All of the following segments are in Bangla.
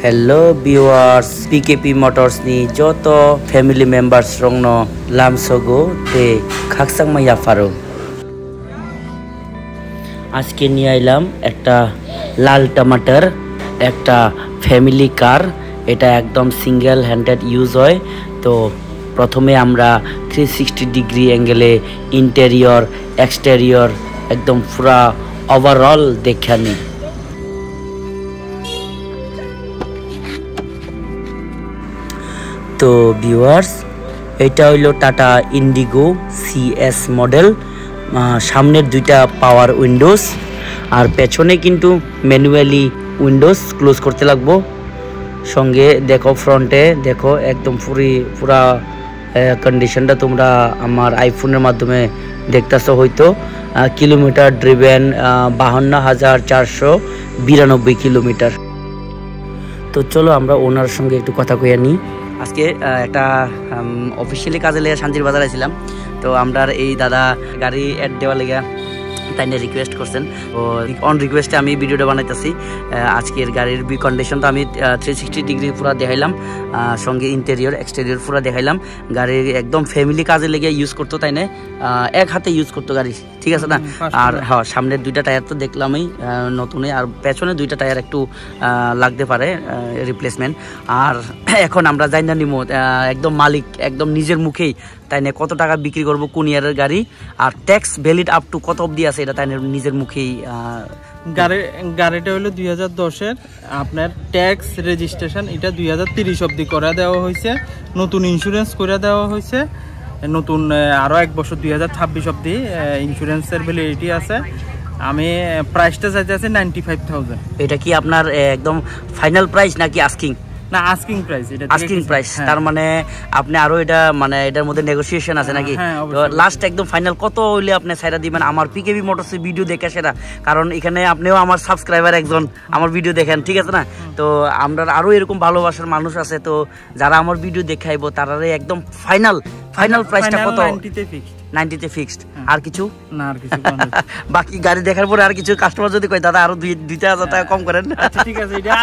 Hello viewers, PKP Motors ni joto family members rongno lamsogo te khaksang maya faro. আজকে নিয়ে আইলাম একটা লাল টমাটার একটা ফ্যামিলি কার। এটা একদম সিঙ্গেল হ্যান্ডেড ইউজ হয়। তো প্রথমে আমরা 360 ডিগ্রি অ্যাঙ্গেলে ইন্টেরিয়র এক্সটেরিয়র একদম পুরা ওভারঅল দেখে নিই। তো ভিউয়ার্স, এটা হইলো টাটা ইন্ডিগো CS মডেল। সামনের দুইটা পাওয়ার উইন্ডোজ আর পেছনে কিন্তু ম্যানুয়ালি উইন্ডোজ ক্লোজ করতে লাগবো। সঙ্গে দেখো ফ্রন্টে দেখো একদম পুরা কন্ডিশনটা তোমরা আমার আইফোনের মাধ্যমে দেখতেছো। হয়তো কিলোমিটার ড্রিভেন 52,492 কিলোমিটার। তো চলো আমরা ওনার সঙ্গে একটু কথা কইয়া নিই। আজকে একটা অফিসিয়ালি কাজে লেগে শান্তির বাজার আইছিলাম। তো আমরা এই দাদা গাড়ি অ্যাড দেওয়ার লেগে তাই রিকোয়েস্ট করছেন। তো অন রিকোয়েস্টে আমি ভিডিওটা বানাইতেছি। আজকের গাড়ির কন্ডিশন তো আমি 360 ডিগ্রি পুরো দেখাইলাম, সঙ্গে ইন্টেরিয়র এক্সটেরিয়র পুরো দেখাইলাম। গাড়ির একদম ফ্যামিলি কাজে লেগে ইউজ করতো, তাই না এক হাতে ইউজ করতো গাড়ি, ঠিক আছে না? আর হ্যাঁ, সামনের দুইটা টায়ার তো দেখলামই নতুনই, আর পেছনে দুইটা টায়ার একটু লাগতে পারে রিপ্লেসমেন্ট। আর এখন আমরা যাই না নিমো একদম মালিক একদম নিজের মুখেই, তাই না কত টাকা বিক্রি করবো কোন ইয়ারের গাড়ি আর ট্যাক্স ভ্যালিড আপ টু কত অবধি আছে এটা তাই নিজের মুখেই। গাড়িটা হলো 2010-এর, আপনার ট্যাক্স রেজিস্ট্রেশন এটা 2030 অবধি করে দেওয়া হয়েছে, নতুন ইন্স্যুরেন্স করে দেওয়া হয়েছে, নতুন আরও 1 বছর 2026 অবধি ইন্স্যুরেন্সের ভ্যালিডিটি আছে। আমি প্রাইসটা চাইতে আছি 95,000। এটা কি আপনার একদম ফাইনাল প্রাইস নাকি আস্কিং? না, আস্কিং প্রাইস। এটা আস্কিং প্রাইস, তার মানে আপনি আরো এটা মানে এটার মধ্যে নেগোসিয়েশন আছে নাকি? তো লাস্ট একদম ফাইনাল কত হইলে আপনি ছাইরা দিবেন আমার PKP মোটরস ভিডিও দেখে সেটা, কারণ এখানে আপনিও আমার সাবস্ক্রাইবার একজন, আমার ভিডিও দেখেন, ঠিক আছে না? তো আমরা আরো এরকম ভালোবাসার মানুষ আছে, তো যারা আমার ভিডিও দেখাইবো তারারে একদম ফাইনাল প্রাইসটা কত? 90-তে ফিক্সড। আর কিছু না, আর কিছু বাকি গাড়ি দেখার পরে আর কিছু কাস্টমার যদি কয় দাদা আরো 2,000 টাকা কম করেন, আচ্ছা ঠিক আছে, এটা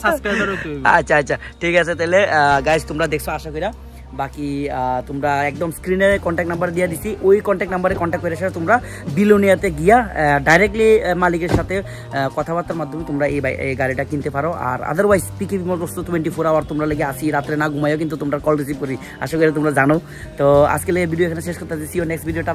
সাবস্ক্রাইবার হতে হবে। আচ্ছা ঠিক আছে। তাহলে গাইস তোমরা দেখছো আশা করি। বাকি তোমরা একদম স্ক্রিনে কন্ট্যাক্ট নাম্বার দিয়ে দিছি, ওই কন্ট্যাক্ট নাম্বারে কন্ট্যাক্ট করে তোমরা বিলোনিয়াতে গিয়া ডাইরেক্টলি মালিকের সাথে কথাবার্তার মাধ্যমে তোমরা এই গাড়িটা কিনতে পারো। আর আদারওয়াইজ PKP মোটরস 24 আওয়ার তোমরা লেগে আসি, রাত্রে না ঘুমাইও কিন্তু তোমরা কল রিসিভ করি, আশা করি তোমরা জানো। তো আজকে ভিডিও এখানে শেষ করতে দিচ্ছি। নেক্সট ভিডিওটা